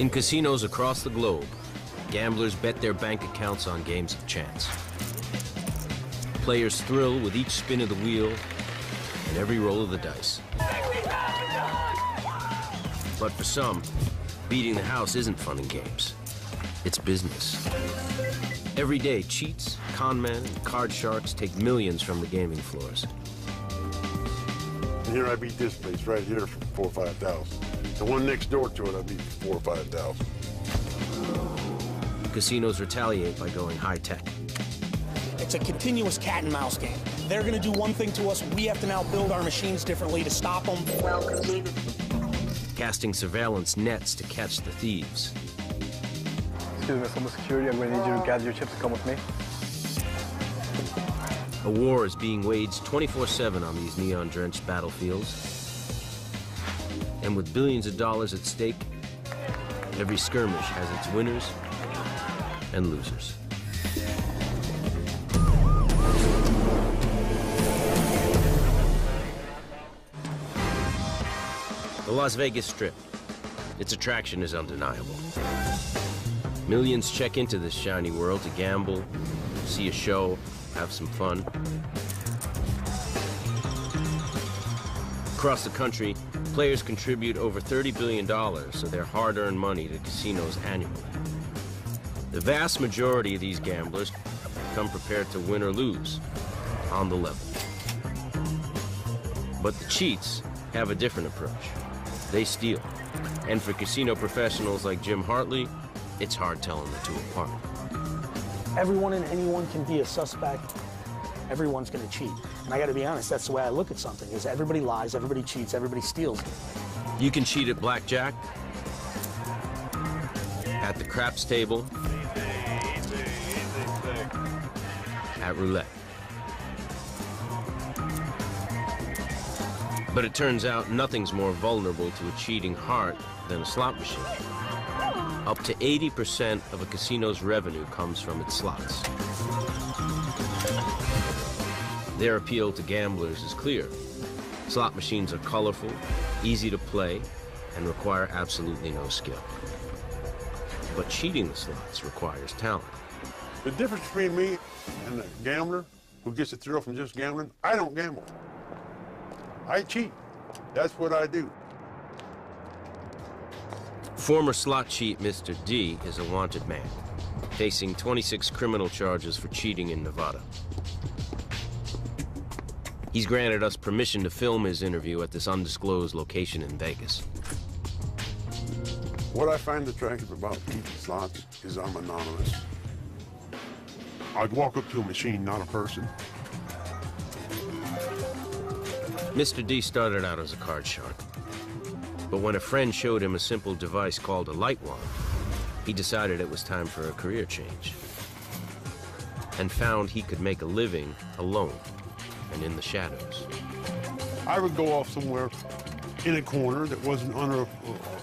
In casinos across the globe, gamblers bet their bank accounts on games of chance. Players thrill with each spin of the wheel and every roll of the dice. But for some, beating the house isn't fun and games. It's business. Every day, cheats, con men, and card sharks take millions from the gaming floors. And here I beat this place right here for 4,000 or 5,000. The one next door to it I beat for 4,000 or 5,000. Casinos retaliate by going high-tech. It's a continuous cat and mouse game. They're going to do one thing to us, we have to now build our machines differently to stop them. Well completed. Casting surveillance nets to catch the thieves. Excuse me, someone security, I'm going to need you to gather your chips and come with me. A war is being waged 24/7 on these neon-drenched battlefields. And with billions of dollars at stake, every skirmish has its winners and losers. The Las Vegas Strip. Its attraction is undeniable. Millions check into this shiny world to gamble, see a show, have some fun. Across the country, players contribute over $30 billion of their hard-earned money to casinos annually. The vast majority of these gamblers come prepared to win or lose, on the level. But the cheats have a different approach. They steal. And for casino professionals like Jim Hartley, it's hard telling the two apart. Everyone and anyone can be a suspect. Everyone's going to cheat. And I got to be honest, that's the way I look at something, is everybody lies, everybody cheats, everybody steals. You can cheat at blackjack, at the craps table, at roulette. But it turns out nothing's more vulnerable to a cheating heart than a slot machine. Up to 80% of a casino's revenue comes from its slots. Their appeal to gamblers is clear. Slot machines are colorful, easy to play, and require absolutely no skill. But cheating the slots requires talent. The difference between me and the gambler who gets a thrill from just gambling, I don't gamble. I cheat. That's what I do. Former slot cheat Mr. D is a wanted man, facing 26 criminal charges for cheating in Nevada. He's granted us permission to film his interview at this undisclosed location in Vegas. What I find attractive about cheating slots is I'm anonymous. I'd walk up to a machine, not a person. Mr. D started out as a card shark. But when a friend showed him a simple device called a light wand, he decided it was time for a career change. And found he could make a living alone and in the shadows. I would go off somewhere in a corner that wasn't under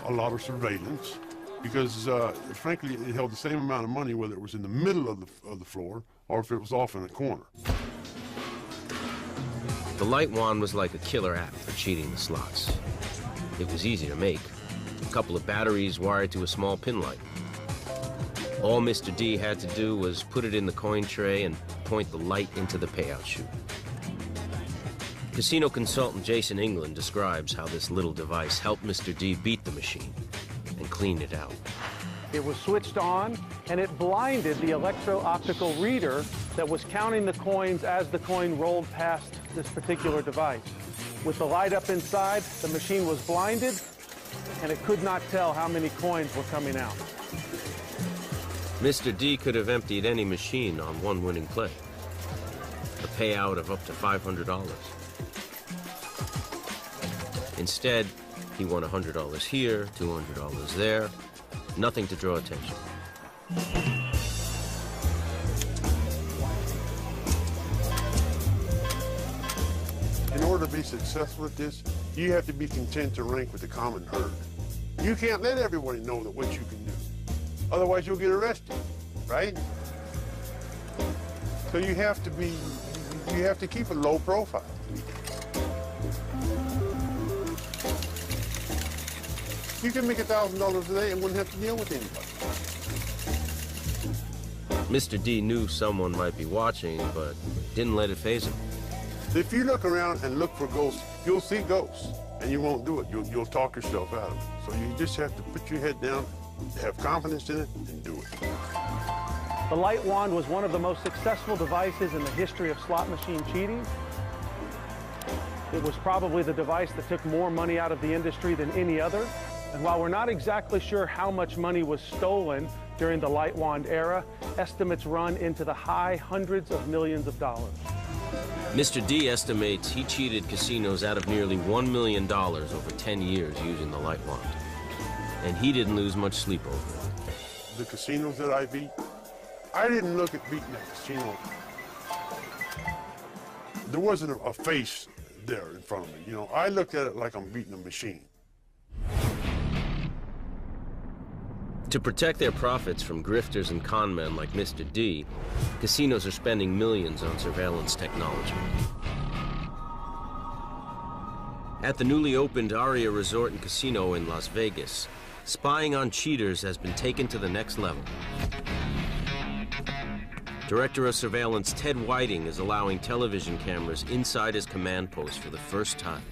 a lot of surveillance because, frankly, it held the same amount of money whether it was in the middle of the floor or if it was off in a corner. The light wand was like a killer app for cheating the slots. It was easy to make. A couple of batteries wired to a small pin light. All Mr. D had to do was put it in the coin tray and point the light into the payout chute. Casino consultant Jason England describes how this little device helped Mr. D beat the machine and clean it out. It was switched on, and it blinded the electro-optical reader that was counting the coins as the coin rolled past this particular device. With the light up inside, the machine was blinded, and it could not tell how many coins were coming out. Mr. D could have emptied any machine on one winning play. A payout of up to $500. Instead, he won $100 here, $200 there, nothing to draw attention. In order to be successful at this, you have to be content to rank with the common herd. You can't let everybody know that what you can do. Otherwise, you'll get arrested, right? So you have to keep a low profile. You can make $1,000 a day and wouldn't have to deal with anybody. Mr. D knew someone might be watching, but didn't let it faze him. If you look around and look for ghosts, you'll see ghosts, and you won't do it. You'll talk yourself out of it. So you just have to put your head down, have confidence in it, and do it. The light wand was one of the most successful devices in the history of slot machine cheating. It was probably the device that took more money out of the industry than any other. And while we're not exactly sure how much money was stolen during the light wand era, estimates run into the high hundreds of millions of dollars. Mr. D estimates he cheated casinos out of nearly $1 million over 10 years using the light wand. And he didn't lose much sleep over it. The casinos that I beat, I didn't look at beating a casino. There wasn't a face there in front of me. You know, I looked at it like I'm beating a machine. To protect their profits from grifters and con men like Mr. D, casinos are spending millions on surveillance technology. At the newly opened Aria Resort and Casino in Las Vegas, spying on cheaters has been taken to the next level. Director of Surveillance Ted Whiting is allowing television cameras inside his command post for the first time.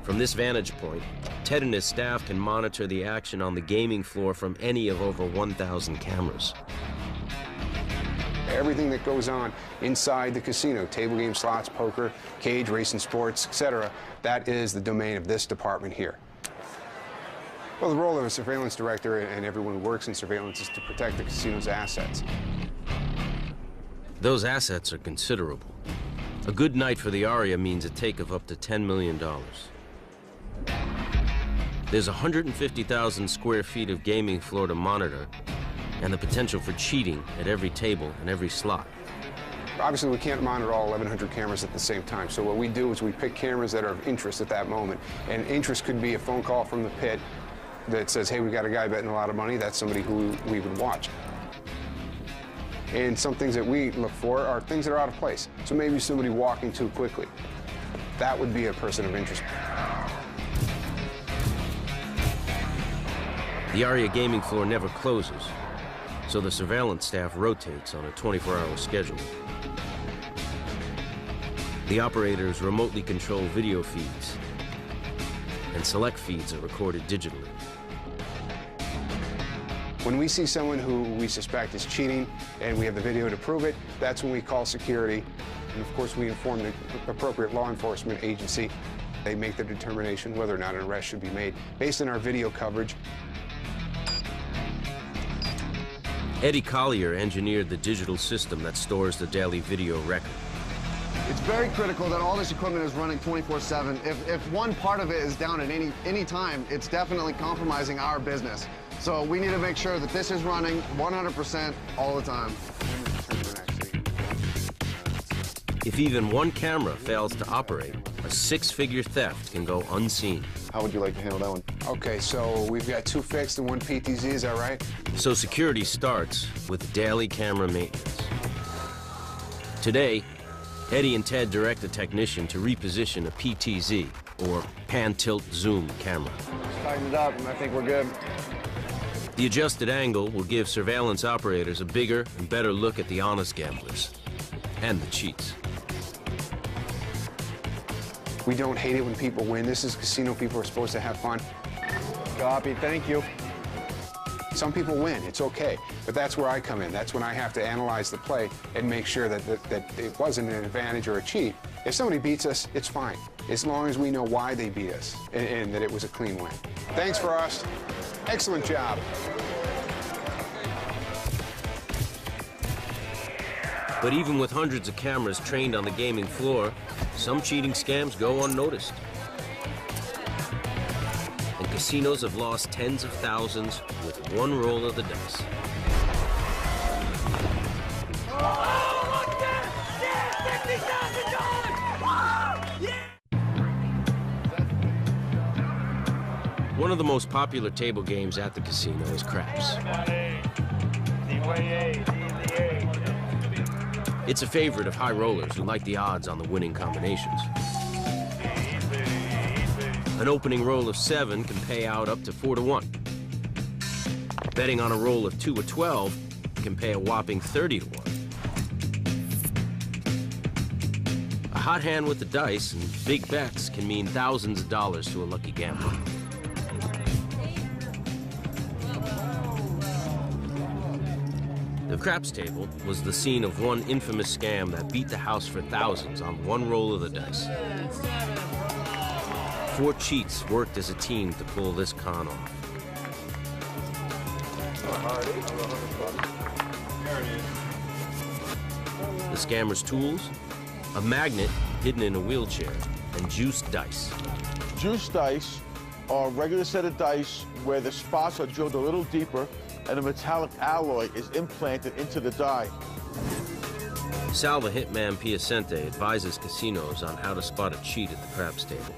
From this vantage point, Ted and his staff can monitor the action on the gaming floor from any of over 1,000 cameras. Everything that goes on inside the casino, table games, slots, poker, cage, racing sports, etc., that is the domain of this department here. Well, the role of a surveillance director and everyone who works in surveillance is to protect the casino's assets. Those assets are considerable. A good night for the Aria means a take of up to $10 million. There's 150,000 square feet of gaming floor to monitor, and the potential for cheating at every table and every slot. Obviously, we can't monitor all 1,100 cameras at the same time, so what we do is we pick cameras that are of interest at that moment. And interest could be a phone call from the pit that says, hey, we got a guy betting a lot of money. That's somebody who we would watch. And some things that we look for are things that are out of place. So maybe somebody walking too quickly. That would be a person of interest. The Aria gaming floor never closes, so the surveillance staff rotates on a 24-hour schedule. The operators remotely control video feeds, and select feeds are recorded digitally. When we see someone who we suspect is cheating and we have the video to prove it, that's when we call security. And of course, we inform the appropriate law enforcement agency. They make their determination whether or not an arrest should be made based on our video coverage. Eddie Collier engineered the digital system that stores the daily video record. It's very critical that all this equipment is running 24/7. If one part of it is down at any time, it's definitely compromising our business. So we need to make sure that this is running 100% all the time. If even one camera fails to operate, a six-figure theft can go unseen. How would you like to handle that one? Okay, so we've got 2 fixed and 1 PTZ, is that right? So security starts with daily camera maintenance. Today, Eddie and Ted direct a technician to reposition a PTZ, or pan-tilt-zoom camera. Just tighten it up, and I think we're good. The adjusted angle will give surveillance operators a bigger and better look at the honest gamblers and the cheats. We don't hate it when people win. This is casino. People are supposed to have fun. Copy, thank you. Some people win, it's okay, but that's where I come in. That's when I have to analyze the play and make sure that it wasn't an advantage or a cheat. If somebody beats us, it's fine, as long as we know why they beat us and that it was a clean win. Thanks for us. Excellent job. But even with hundreds of cameras trained on the gaming floor, some cheating scams go unnoticed. And casinos have lost tens of thousands with one roll of the dice. One of the most popular table games at the casino is craps. It's a favorite of high rollers who like the odds on the winning combinations. An opening roll of 7 can pay out up to 4 to 1. Betting on a roll of 2 or 12 can pay a whopping 30 to 1. A hot hand with the dice and big bets can mean thousands of dollars to a lucky gambler. The craps table was the scene of one infamous scam that beat the house for thousands on one roll of the dice. 4 cheats worked as a team to pull this con off. The scammer's tools? A magnet hidden in a wheelchair and juiced dice. Juiced dice are a regular set of dice where the spots are drilled a little deeper and a metallic alloy is implanted into the die. Sal the Hitman Piacente advises casinos on how to spot a cheat at the craps table.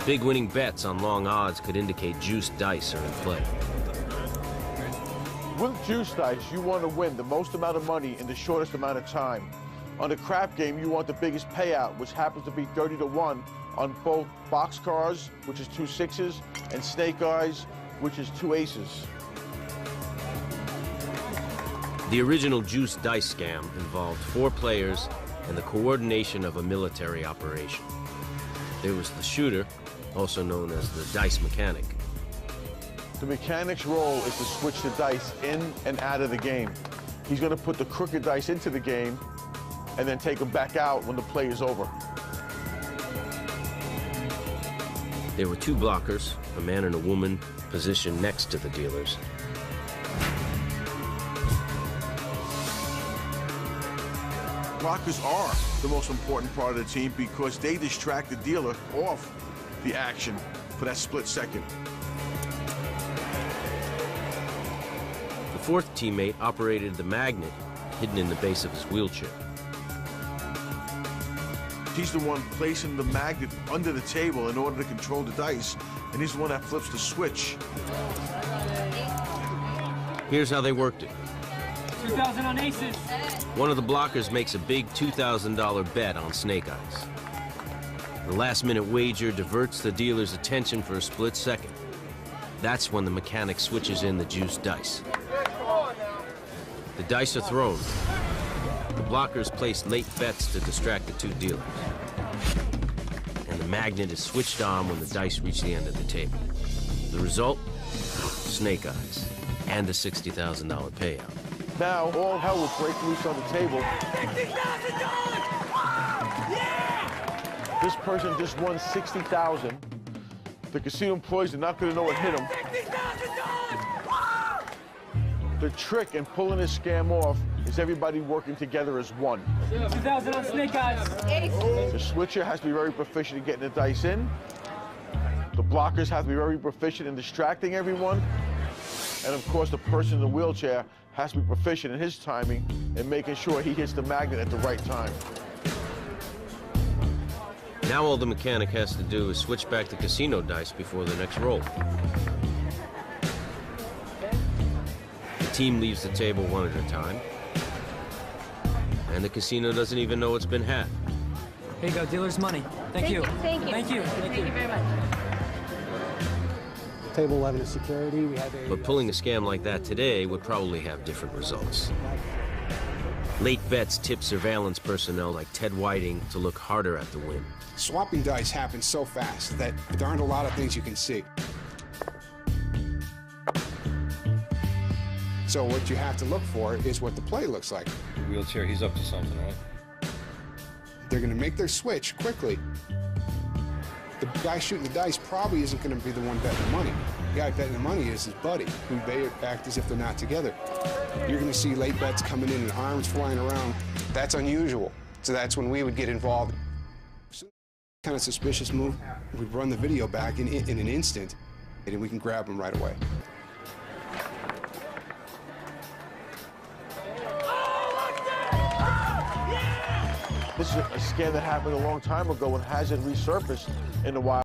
Big winning bets on long odds could indicate juiced dice are in play. With juice dice, you want to win the most amount of money in the shortest amount of time. On the crap game, you want the biggest payout, which happens to be 30 to 1 on both boxcars, which is 2 6s, and snake eyes, which is 2 aces. The original juice dice scam involved 4 players and the coordination of a military operation. There was the shooter, also known as the dice mechanic. The mechanic's role is to switch the dice in and out of the game. He's going to put the crooked dice into the game and then take them back out when the play is over. There were 2 blockers, a man and a woman, positioned next to the dealers. Blockers are the most important part of the team because they distract the dealer off the action for that split second. The 4th teammate operated the magnet hidden in the base of his wheelchair. He's the one placing the magnet under the table in order to control the dice, and he's the one that flips the switch. Here's how they worked it. 2,000 on aces. One of the blockers makes a big $2,000 bet on snake eyes. The last-minute wager diverts the dealer's attention for a split second. That's when the mechanic switches in the juiced dice. The dice are thrown. The blockers place late bets to distract the 2 dealers. And the magnet is switched on when the dice reach the end of the table. The result? Snake eyes and a $60,000 payout. Now, all hell will break loose on the table. This person just won $60,000. The casino employees are not going to know what hit them. The trick in pulling this scam off is everybody working together as one. 2,000 on snake eyes. The switcher has to be very proficient in getting the dice in. The blockers have to be very proficient in distracting everyone. And of course, the person in the wheelchair has to be proficient in his timing and making sure he hits the magnet at the right time. Now all the mechanic has to do is switch back the casino dice before the next roll. The team leaves the table one at a time. And the casino doesn't even know it's been had. Here you go, dealer's money. Thank you. Thank you. Thank you. Thank you very much. Table 11 is security. We have a... But pulling a scam like that today would probably have different results. Late bets tip surveillance personnel like Ted Whiting to look harder at the win. Swapping dice happens so fast that there aren't a lot of things you can see. So what you have to look for is what the play looks like. The wheelchair, he's up to something, right? They're going to make their switch quickly. The guy shooting the dice probably isn't going to be the one betting the money. The guy betting the money is his buddy, who they act as if they're not together. You're going to see late bets coming in and arms flying around. That's unusual. So that's when we would get involved. Kind of suspicious move, we'd run the video back in an instant, and we can grab them right away. This is a scam that happened a long time ago and hasn't resurfaced in a while.